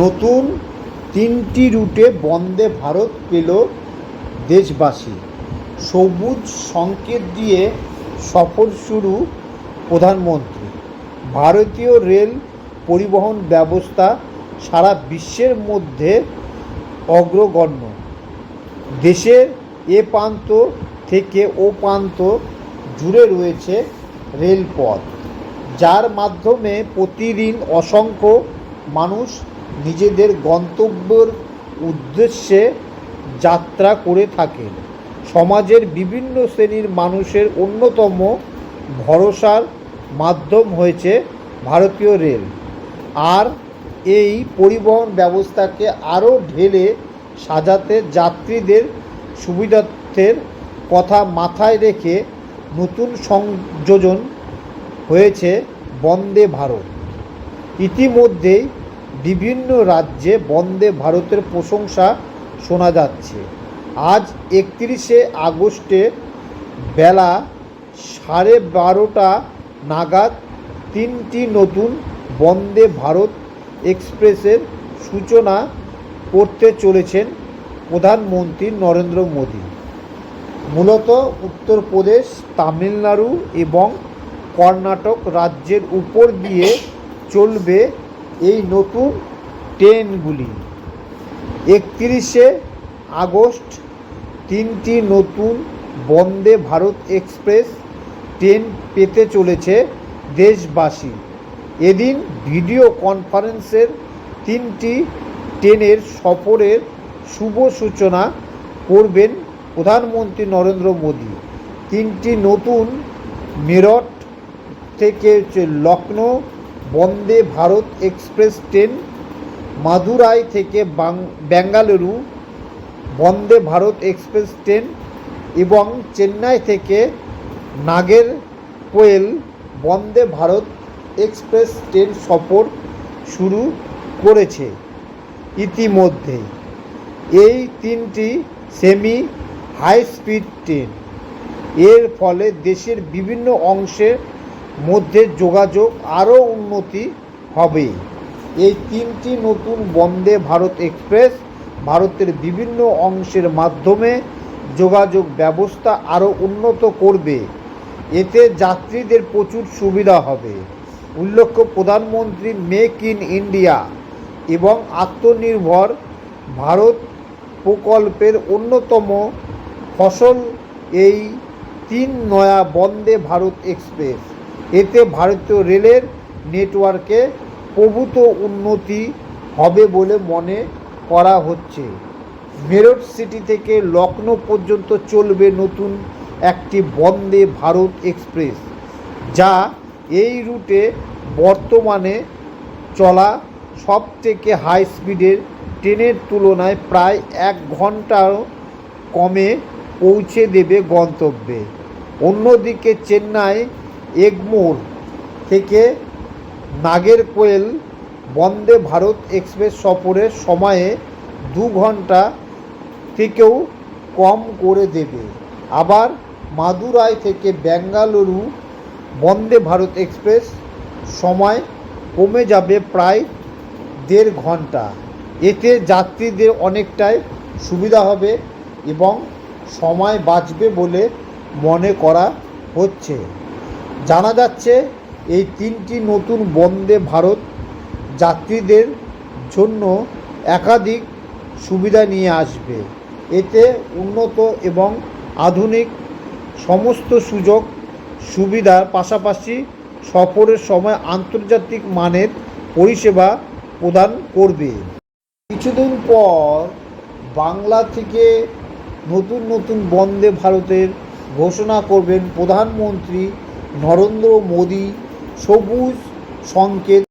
নতুন 3টি রুটে বন্দে ভারত পেল দেশবাসী। সবুজ সংকেত দিয়ে সফর শুরু প্রধানমন্ত্রী। ভারতীয় রেল পরিবহন ব্যবস্থা সারা বিশ্বের মধ্যে অগ্রগণ্য। দেশের এ প্রান্ত থেকে ও প্রান্ত জুড়ে রয়েছে রেলপথ, যার মাধ্যমে প্রতিদিন অসংখ্য মানুষ নিজেদের গন্তব্যের উদ্দেশ্যে যাত্রা করে থাকেন। সমাজের বিভিন্ন শ্রেণীর মানুষের অন্যতম ভরসার মাধ্যম হয়েছে ভারতীয় রেল। আর এই পরিবহন ব্যবস্থাকে আরও ঢেলে সাজাতে যাত্রীদের সুবিধার্থের কথা মাথায় রেখে নতুন সংযোজন হয়েছে বন্দে ভারত। ইতিমধ্যেই বিভিন্ন রাজ্যে বন্দে ভারতের প্রশংসা শোনা যাচ্ছে। আজ 31শে আগস্টে বেলা 12:30 নাগাদ 3টি নতুন বন্দে ভারত এক্সপ্রেসের সূচনা করতে চলেছেন প্রধানমন্ত্রী নরেন্দ্র মোদী। মূলত উত্তরপ্রদেশ, তামিলনাড়ু এবং কর্ণাটক রাজ্যের উপর দিয়ে চলবে এই নতুন ট্রেনগুলি। 31শে আগস্ট 3টি নতুন বন্দে ভারত এক্সপ্রেস ট্রেন পেতে চলেছে দেশবাসী। এদিন ভিডিও কনফারেন্সের 3টি ট্রেনের সফরের শুভ সূচনা করবেন প্রধানমন্ত্রী নরেন্দ্র মোদী। 3টি নতুন মেরঠ থেকে লখনৌ বন্দে ভারত এক্সপ্রেস ট্রেন, মাদুরাই থেকে বেঙ্গালুরু বন্দে ভারত এক্সপ্রেস ট্রেন এবং চেন্নাই থেকে নাগেরকোয়েল বন্দে ভারত এক্সপ্রেস ট্রেন সফর শুরু করেছে ইতিমধ্যেই। এই 3টি সেমি হাই স্পিড ট্রেন। এর ফলে দেশের বিভিন্ন অংশের মধ্যে যোগাযোগ আরও উন্নতি হবে। এই 3টি নতুন বন্দে ভারত এক্সপ্রেস ভারতের বিভিন্ন অংশের মাধ্যমে যোগাযোগ ব্যবস্থা আরও উন্নত করবে। এতে যাত্রীদের প্রচুর সুবিধা হবে। উল্লেখ্য, প্রধানমন্ত্রী মেক ইন ইন্ডিয়া এবং আত্মনির্ভর ভারত প্রকল্পের অন্যতম ফসল এই 3 নয়া বন্দে ভারত এক্সপ্রেস। এতে ভারতীয় রেলের নেটওয়ার্কে প্রভূত উন্নতি হবে বলে মনে করা হচ্ছে। মেরঠ সিটি থেকে লখনৌ পর্যন্ত চলবে নতুন একটি বন্দে ভারত এক্সপ্রেস, যা এই রুটে বর্তমানে চলা সবথেকে হাই স্পিডের ট্রেনের তুলনায় প্রায় 1 ঘন্টাও কমে পৌঁছে দেবে গন্তব্যে। অন্যদিকে চেন্নাই এগমোর থেকে নাগেরকোয়েল বন্দে ভারত এক্সপ্রেস সফরের সময়ে 2 ঘন্টা থেকেও কম করে দেবে। আবার মাদুরাই থেকে বেঙ্গালুরু বন্দে ভারত এক্সপ্রেস সময় কমে যাবে প্রায় 1.5 ঘন্টা। এতে যাত্রীদের অনেকটাই সুবিধা হবে এবং সময় বাঁচবে বলে মনে করা হচ্ছে। জানা যাচ্ছে এই 3টি নতুন বন্দে ভারত যাত্রীদের জন্য একাধিক সুবিধা নিয়ে আসবে। এতে উন্নত এবং আধুনিক সমস্ত সুযোগ সুবিধার পাশাপাশি সফরের সময় আন্তর্জাতিক মানের পরিষেবা প্রদান করবে। কিছুদিন পর বাংলা থেকে নতুন নতুন বন্দে ভারতের ঘোষণা করবেন প্রধানমন্ত্রী নরেন্দ্র মোদী। সবুজ সংকেত